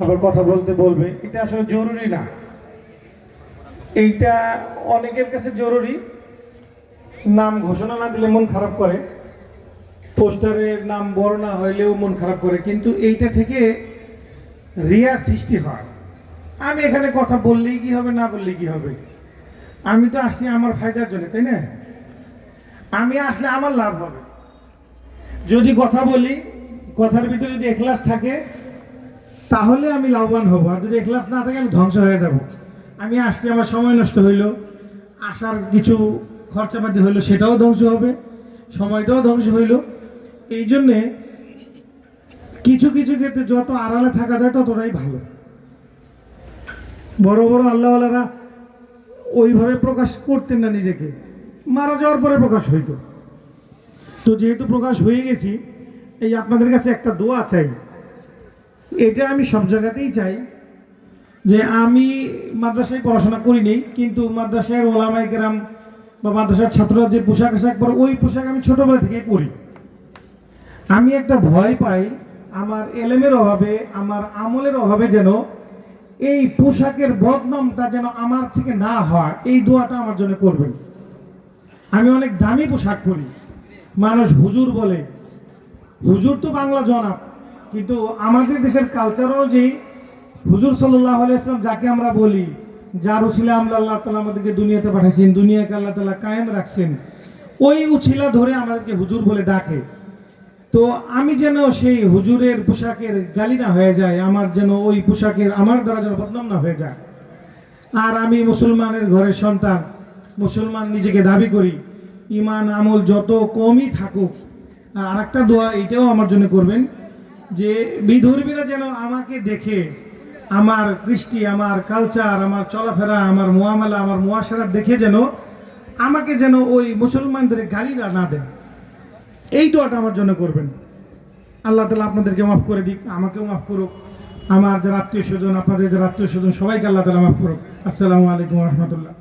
আবার কথা বলতে বলবে, এটা আসলে জরুরি না। এইটা অনেকের কাছে জরুরি, নাম ঘোষণা না দিলে মন খারাপ করে, পোস্টারের নাম বড় না হইলেও মন খারাপ করে, কিন্তু এইটা থেকে রিয়া সৃষ্টি হয়। আমি এখানে কথা বললেই কি হবে, না বললেই কি হবে? আমি তো আসছি আমার ফায়দার জন্য, তাই না? আমি আসলে আমার লাভ হবে। যদি কথা বলি, কথার ভিতরে যদি এখলাস থাকে তাহলে আমি লাভবান হব, আর যদি এখলাস না থাকে আমি ধ্বংস হয়ে যাব। আমি আসছি, আমার সময় নষ্ট হইল, আসার কিছু খরচাপাতি হইলো, সেটাও ধ্বংস হবে, সময়টাও ধ্বংস হইল। এই জন্যে কিছু কিছু ক্ষেত্রে যত আড়ালে থাকা যায় ততটাই ভালো। বড় বড় আল্লাহওয়ালারা ওইভাবে প্রকাশ করতেন না নিজেকে, মারা যাওয়ার পরে প্রকাশ হইতো। তো যেহেতু প্রকাশ হয়ে গেছি, এই আপনাদের কাছে একটা দোয়া চাই। এটা আমি সব জায়গাতেই চাই যে আমি মাদ্রাসায় পড়াশোনা করিনি, কিন্তু মাদ্রাসার ওলামায়ে কেরাম বা মাদ্রাসার ছাত্ররা যে পোশাক আশাক পরে, ওই পোশাক আমি ছোটোবেলা থেকেই পরি। আমি একটা ভয় পাই আমার এলেমের অভাবে, আমার আমলের অভাবে যেন এই পোশাকের বদনামটা যেন আমার থেকে না হয়, এই দোয়াটা আমার জন্য করবেন। আমি অনেক দামি পোশাক পরি, মানুষ হুজুর বলে, হুজুর তো বাংলা জনাব, কিন্তু আমাদের দেশের কালচার অনুযায়ী হুজুর সাল্লাল্লাহু আলাইহি ওয়াসাল্লাম যাকে আমরা বলি, যার উছিলা আমরা আল্লাহ তাআলা আমাদেরকে দুনিয়াতে পাঠাইছেন, দুনিয়াকে আল্লাহ তাআলা কায়েম রাখছেন, ওই উছিলা ধরে আমাদেরকে হুজুর বলে ডাকে। তো আমি যেন সেই হুজুরের পোশাকের গালি না হয়ে যায়, আমার যেন ওই পোশাকের আমার দ্বারা যেন বদনাম না হয়ে যায়। আর আমি মুসলমানের ঘরের সন্তান, মুসলমান নিজেকে দাবি করি, ইমান আমল যত কমই থাকুক। আর একটা দোয়া এইটাও আমার জন্য করবেন যে বিধর্মীরা যেন আমাকে দেখে, আমার কৃষ্টি, আমার কালচার, আমার চলাফেরা, আমার মুআমালা, আমার মুআশারা দেখে যেন আমাকে যেন ওই মুসলমানদের গালিরা না দেয়। এই দোয়াটা আমার জন্য করবেন। আল্লাহ তাআলা আপনাদেরকে মাফ করে দিক, আমাকেও মাফ করুক, আমার যারা আত্মীয় স্বজন, আপনাদের যারা আত্মীয় স্বজন, সবাইকে আল্লাহ তাআলা মাফ করুক। আসসালামু আলাইকুম ওয়া রাহমাতুল্লাহ।